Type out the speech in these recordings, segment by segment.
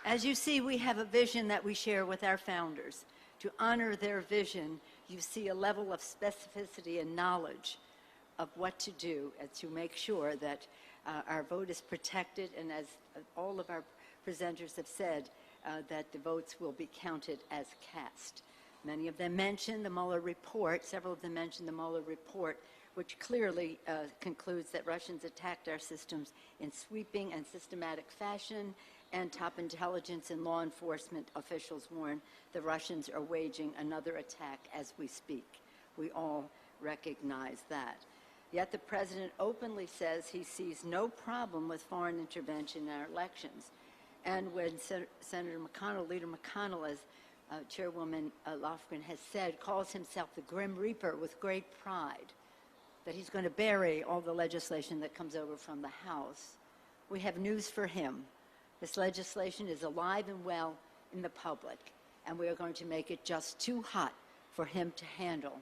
As you see, we have a vision that we share with our founders. To honor their vision, you see a level of specificity and knowledge of what to do and to make sure that our vote is protected, and as all of our presenters have said, that the votes will be counted as cast. Many of them mentioned the Mueller report, several of them mentioned the Mueller report, which clearly concludes that Russians attacked our systems in sweeping and systematic fashion, and top intelligence and law enforcement officials warn the Russians are waging another attack as we speak. We all recognize that. Yet the president openly says he sees no problem with foreign intervention in our elections. And when Senator McConnell, Leader McConnell, as Chairwoman Lofgren has said, calls himself the Grim Reaper with great pride, that he's going to bury all the legislation that comes over from the House, we have news for him. This legislation is alive and well in the public, and we are going to make it just too hot for him to handle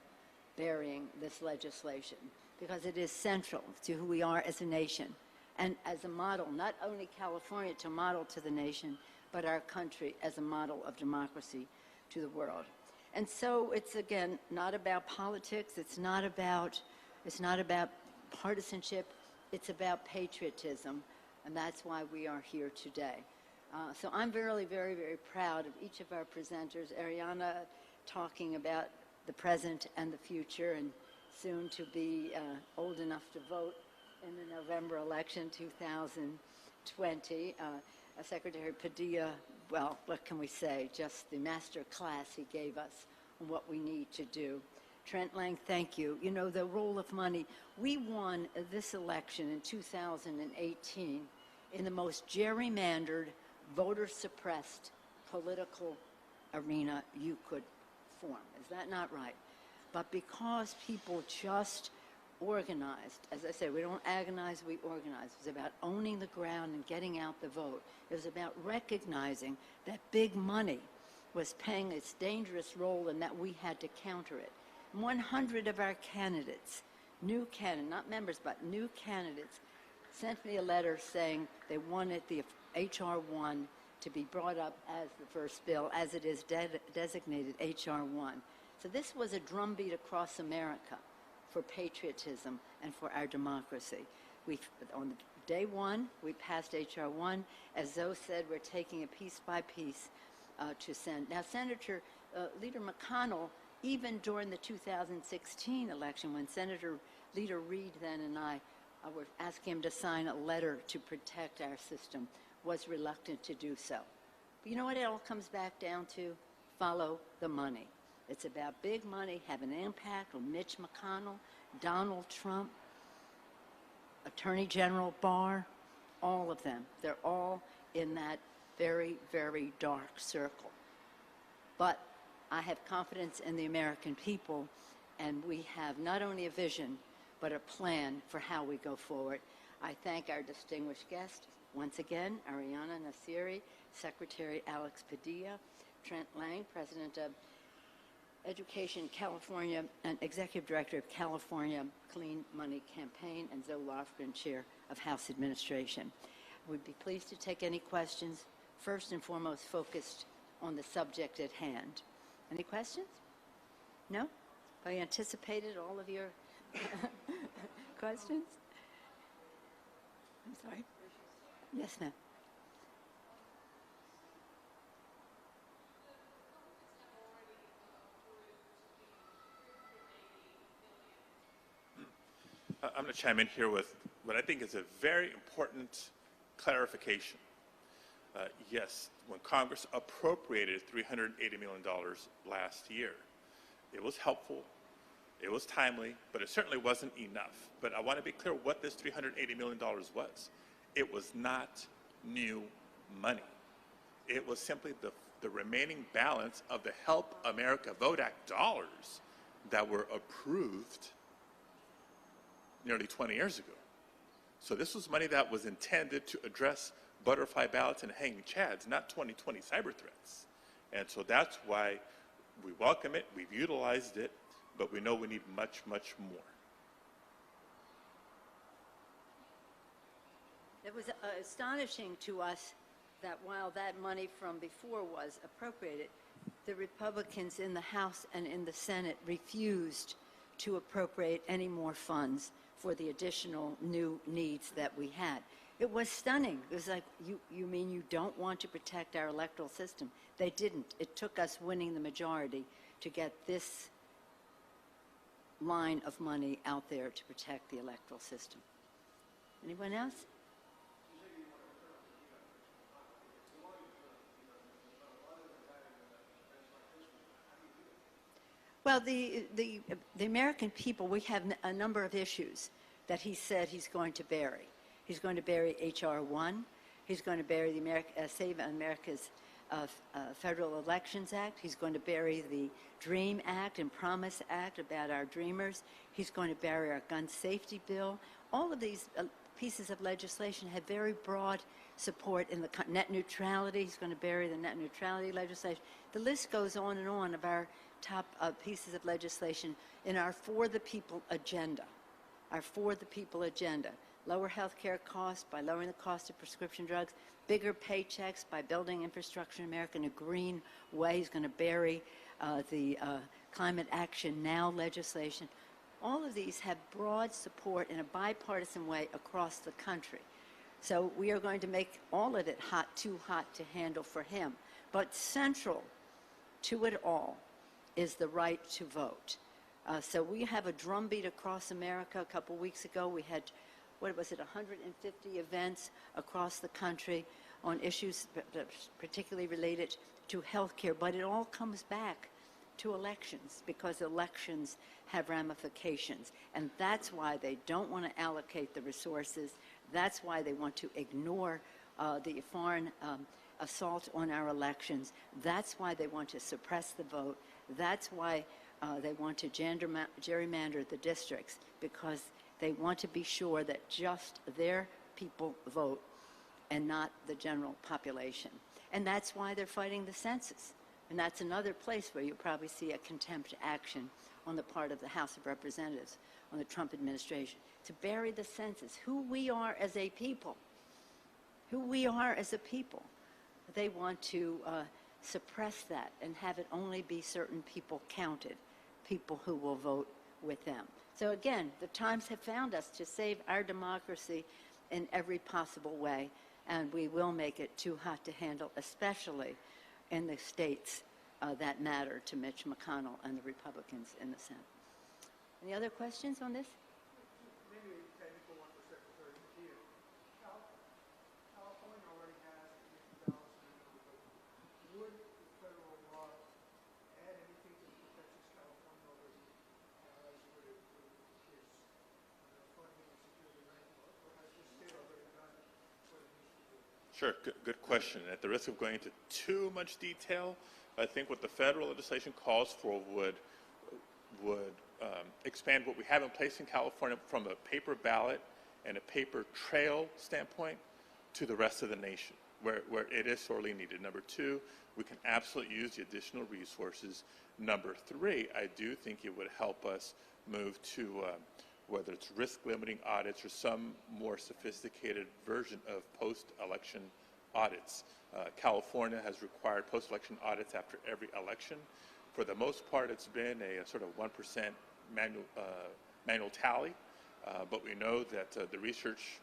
burying this legislation, because it is central to who we are as a nation and as a model, not only California to model to the nation, but our country as a model of democracy to the world. And so it's, again, not about politics, it's not about partisanship, it's about patriotism, and that's why we are here today. So I'm very, very, very proud of each of our presenters. Ariana talking about the present and the future, and soon to be old enough to vote in the November election 2020. Secretary Padilla, well, what can we say? Just the master class he gave us on what we need to do. Trent Lang, thank you. You know, the role of money. We won this election in 2018 in the most gerrymandered, voter-suppressed political arena you could form. Is that not right? But because people just organized, as I said, we don't agonize, we organize. It was about owning the ground and getting out the vote. It was about recognizing that big money was playing its dangerous role and that we had to counter it. 100 of our candidates, new candidates, not members, but new candidates, sent me a letter saying they wanted the H.R. 1 to be brought up as the first bill, as it is designated H.R. 1. So this was a drumbeat across America for patriotism and for our democracy. On day one, we passed H.R. 1. As Zoe said, we're taking it piece by piece to send. Now, Leader McConnell, even during the 2016 election, when Senator Leader Reid then and I were asking him to sign a letter to protect our system, was reluctant to do so. But you know what it all comes back down to? Follow the money. It's about big money having an impact on Mitch McConnell, Donald Trump, Attorney General Barr, all of them. They're all in that very, very dark circle. But I have confidence in the American people, and we have not only a vision, but a plan for how we go forward. I thank our distinguished guests, once again, Ariana Nassiri, Secretary Alex Padilla, Trent Lang, President of Education California and Executive Director of California Clean Money Campaign, and Zoe Lofgren, Chair of House Administration. We'd be pleased to take any questions, first and foremost focused on the subject at hand. Any questions? No? I anticipated all of your questions. I'm sorry. Yes, ma'am. I'm going to chime in here with what I think is a very important clarification. Yes, when Congress appropriated $380 million last year, it was helpful, it was timely, but it certainly wasn't enough. But I want to be clear what this $380 million was. It was not new money. It was simply the remaining balance of the Help America Vote Act dollars that were approved nearly 20 years ago. So this was money that was intended to address butterfly ballots and hanging chads, not 2020 cyber threats. And so that's why we welcome it, we've utilized it, but we know we need much, much more. It was astonishing to us that while that money from before was appropriated, the Republicans in the House and in the Senate refused to appropriate any more funds for the additional new needs that we had. It was stunning. It was like, you mean you don't want to protect our electoral system? They didn't. It took us winning the majority to get this line of money out there to protect the electoral system. Anyone else? Well, the American people, we have a number of issues that he said he's going to bury. He's going to bury H.R. 1. He's going to bury the Save America's Federal Elections Act. He's going to bury the DREAM Act and Promise Act about our dreamers. He's going to bury our gun safety bill. All of these pieces of legislation have very broad support in the net neutrality. He's going to bury the net neutrality legislation. The list goes on and on of our top pieces of legislation in our For the People agenda. Our For the People agenda. Lower health care costs by lowering the cost of prescription drugs, bigger paychecks by building infrastructure in America in a green way. He's going to bury the Climate Action Now legislation. All of these have broad support in a bipartisan way across the country. So we are going to make all of it too hot to handle for him. But central to it all is the right to vote. So we have a drumbeat across America. A couple weeks ago, we had, 150 events across the country on issues particularly related to health care. But it all comes back to elections, because elections have ramifications. And that's why they don't want to allocate the resources. That's why they want to ignore the foreign assault on our elections. That's why they want to suppress the vote. That's why they want to gerrymander the districts, because they want to be sure that just their people vote and not the general population. And that's why they're fighting the census. And that's another place where you'll probably see a contempt action on the part of the House of Representatives, on the Trump administration, to bury the census, who we are as a people. Who we are as a people. They want to suppress that and have it only be certain people counted, people who will vote with them. So again, the times have found us to save our democracy in every possible way, and we will make it too hot to handle, especially in the states that matter to Mitch McConnell and the Republicans in the Senate. Any other questions on this? Maybe a technical one for Secretary Padilla. California already has $50 in would the federal law add anything to the protections California already has with its funding and security arrangement, or has the state already done what it needs to do? Sure, good question. At the risk of going into too much detail, I think what the federal legislation calls for would expand what we have in place in California from a paper ballot and a paper trail standpoint to the rest of the nation, where it is sorely needed. Number two, we can absolutely use the additional resources. Number three, I do think it would help us move to whether it's risk-limiting audits or some more sophisticated version of post-election audits. California has required post-election audits after every election. For the most part, it's been a sort of 1% manual tally, but we know that the research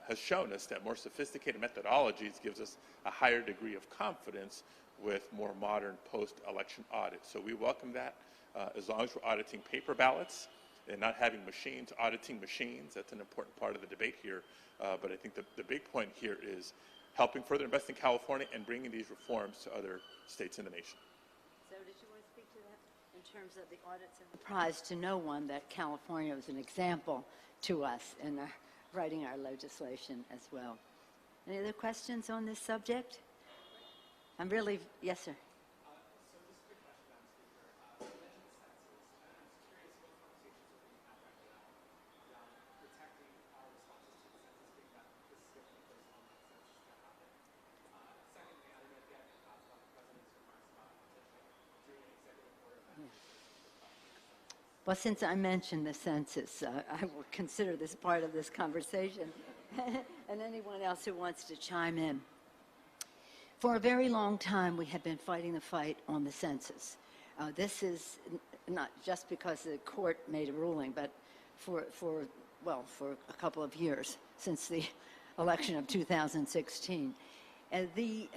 has shown us that more sophisticated methodologies gives us a higher degree of confidence with more modern post-election audits. So we welcome that as long as we're auditing paper ballots and not having machines auditing machines. That's an important part of the debate here. But I think the big point here is helping further invest in California and bringing these reforms to other states in the nation. So did you want to speak to that in terms of the audits and the prize to no one that California was an example to us in writing our legislation as well? Any other questions on this subject? Yes, sir. So just a quick question, Madam Speaker. You mentioned the census, and I'm just curious what conversations are being had right now around protecting our responses to the census, being that this is going to be the first online census that happened. Secondly, I don't know if you have any thoughts about the President's remarks about potentially doing an executive order that Well, since I mentioned the census, I will consider this part of this conversation. and anyone else who wants to chime in. For a very long time, we have been fighting the fight on the census. This is not just because the court made a ruling, but for a couple of years since the election of 2016. The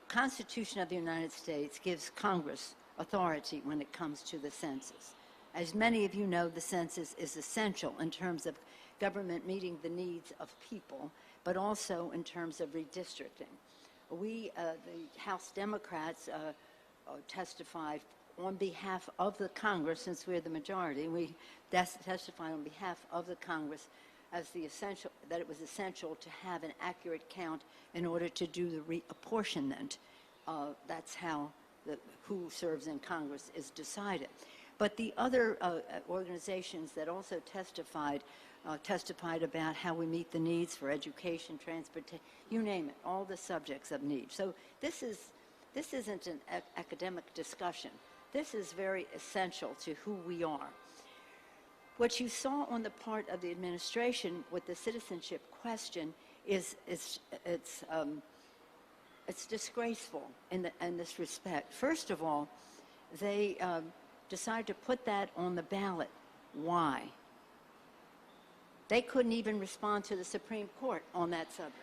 Constitution of the United States gives Congress authority when it comes to the census. As many of you know, the census is essential in terms of government meeting the needs of people, but also in terms of redistricting. We, the House Democrats, testified on behalf of the Congress, since we're the majority. We testified on behalf of the Congress as that it was essential to have an accurate count in order to do the reapportionment. That's how who serves in Congress is decided. But the other organizations that also testified about how we meet the needs for education, transportation, you name it, all the subjects of need. So this isn't an academic discussion. This is very essential to who we are. What you saw on the part of the administration with the citizenship question is it's disgraceful in this respect. First of all, they decided to put that on the ballot. Why? They couldn't even respond to the Supreme Court on that subject.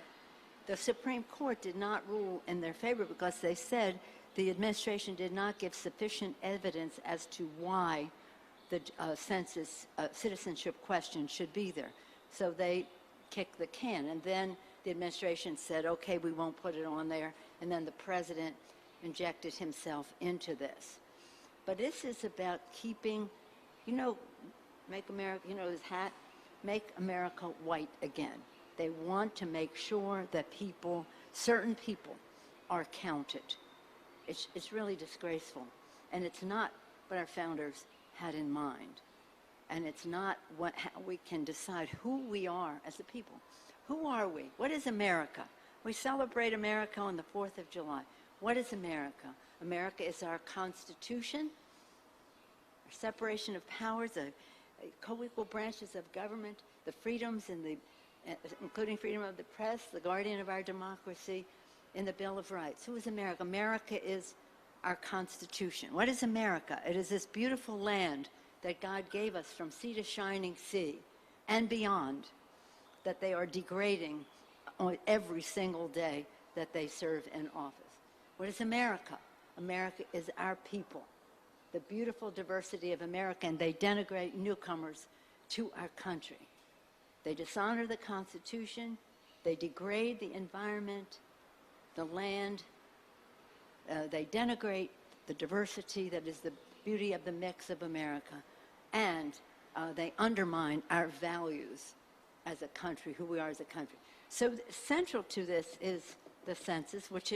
The Supreme Court did not rule in their favor because they said the administration did not give sufficient evidence as to why the citizenship question should be there. So they kicked the can. And then the administration said, okay, we won't put it on there. And then the president injected himself into this. But this is about keeping, make America, his hat, make America white again. They want to make sure that certain people are counted. It's really disgraceful. And it's not what our founders had in mind. And it's not how we can decide who we are as a people. Who are we? What is America? We celebrate America on the 4th of July. What is America? America is our Constitution, our separation of powers, the co-equal branches of government, the freedoms, including freedom of the press, the guardian of our democracy, in the Bill of Rights. Who is America? America is our Constitution. What is America? It is this beautiful land that God gave us from sea to shining sea and beyond, that they are degrading on every single day that they serve in office. What is America? America is our people, the beautiful diversity of America, and they denigrate newcomers to our country. They dishonor the Constitution, they degrade the environment, the land, they denigrate the diversity that is the beauty of the mix of America, and they undermine our values as a country, who we are as a country. So central to this is the census, which,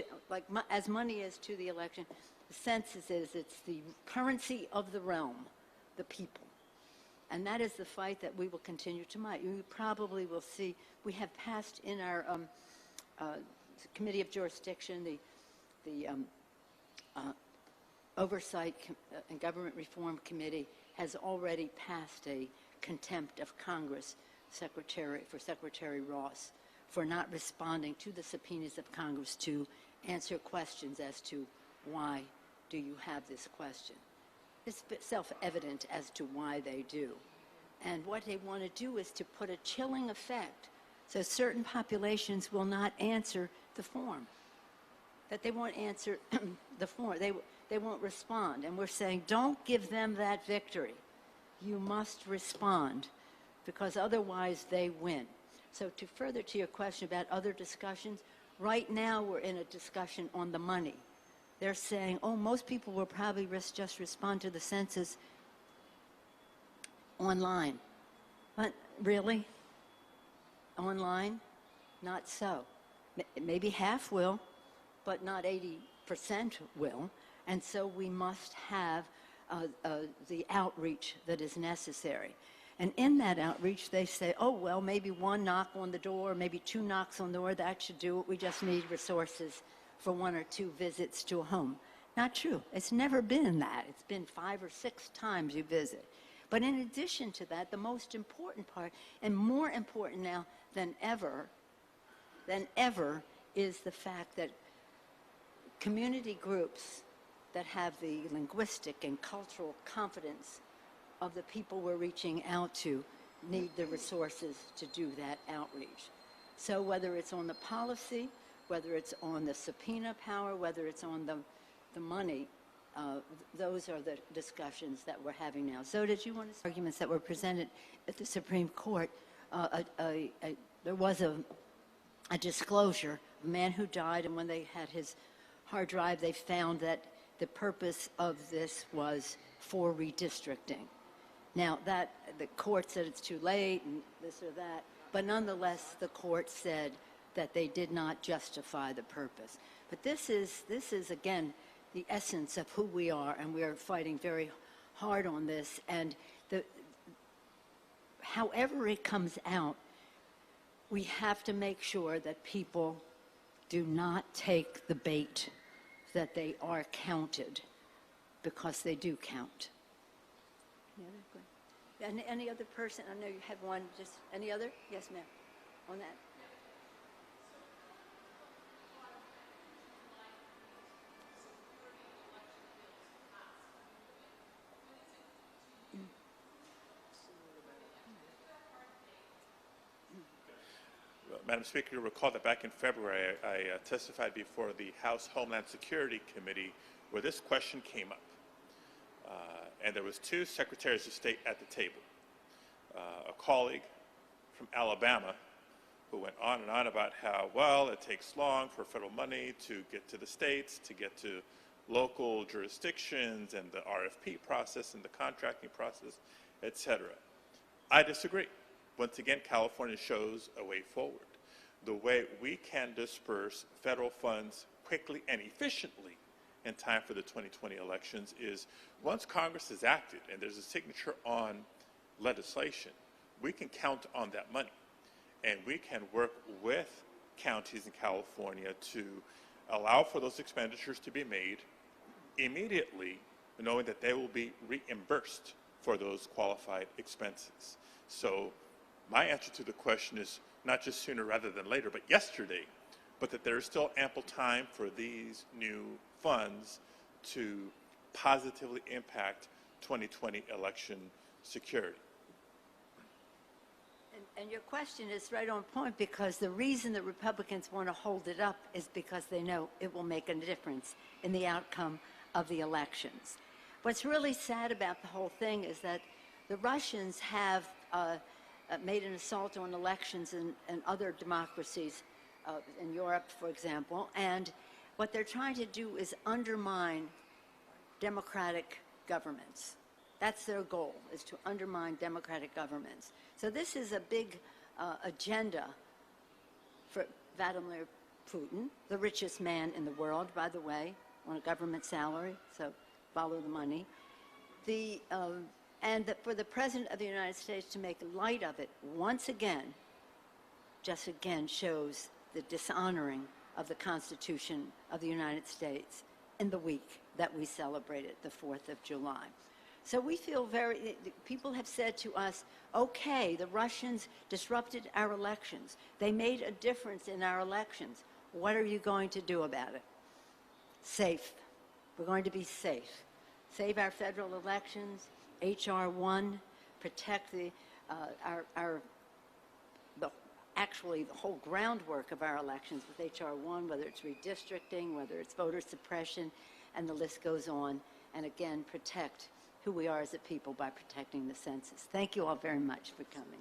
as money is to the election, the census it's the currency of the realm, the people. And that is the fight that we will continue to fight. You probably will see, we have passed in our Committee of Jurisdiction, the Oversight and Government Reform Committee has already passed a contempt of Congress for Secretary Ross for not responding to the subpoenas of Congress to answer questions as to why do you have this question. It's self-evident as to why they do. And what they want to do is to put a chilling effect so certain populations will not answer the form, that they won't answer the form. They won't respond. And we're saying, don't give them that victory. You must respond, because otherwise they win. So further to your question about other discussions, right now we're in a discussion on the money. They're saying, most people will probably just respond to the census online. But really? Online? Not so. Maybe half will, but not 80% will. And so we must have the outreach that is necessary. And in that outreach, they say, maybe one knock on the door, maybe two knocks on the door, that should do it. We just need resources for 1 or 2 visits to a home. Not true. It's never been that. It's been 5 or 6 times you visit. But in addition to that, the most important part, and more important now than ever, is the fact that community groups that have the linguistic and cultural confidence of the people we're reaching out to need the resources to do that outreach. So whether it's on the policy, whether it's on the subpoena power, whether it's on the money, those are the discussions that we're having now. So did you want to arguments that were presented at the Supreme Court? There was a disclosure, a man who died, and when they had his hard drive, they found that the purpose of this was for redistricting. Now, that the court said it's too late and this or that, but nonetheless, the court said that they did not justify the purpose. But this is again, the essence of who we are, and we are fighting very hard on this. And however it comes out, we have to make sure that people do not take the bait that they are counted, because they do count. Any other person? I know you had one. Just any other? Yes, ma'am. On that. Madam Speaker, you'll recall that back in February, I testified before the House Homeland Security Committee where this question came up. And there was two secretaries of state at the table. A colleague from Alabama who went on and on about how, well, it takes long for federal money to get to the states, to get to local jurisdictions, and the RFP process and the contracting process, et cetera. I disagree. Once again, California shows a way forward. The way we can disperse federal funds quickly and efficiently in time for the 2020 elections is once Congress has acted and there's a signature on legislation, we can count on that money. And we can work with counties in California to allow for those expenditures to be made immediately, knowing that they will be reimbursed for those qualified expenses. So my answer to the question is not just sooner rather than later, but yesterday, but that there is still ample time for these new funds to positively impact 2020 election security. And your question is right on point, because the reason the Republicans want to hold it up is because they know it will make a difference in the outcome of the elections. What's really sad about the whole thing is that the Russians have made an assault on elections in other democracies, in Europe, for example, and what they're trying to do is undermine democratic governments. That's their goal, is to undermine democratic governments. So this is a big agenda for Vladimir Putin, the richest man in the world, by the way, on a government salary, so follow the money. For the President of the United States to make light of it once again, just again shows the dishonoring of the Constitution of the United States in the week that we celebrated the 4th of July. So we feel people have said to us, okay, the Russians disrupted our elections. They made a difference in our elections. What are you going to do about it? Safe. We're going to be safe. Save our federal elections, H.R. 1, protect actually the whole groundwork of our elections with H.R. 1, whether it's redistricting, whether it's voter suppression, and the list goes on. And again, protect who we are as a people by protecting the census. Thank you all very much for coming.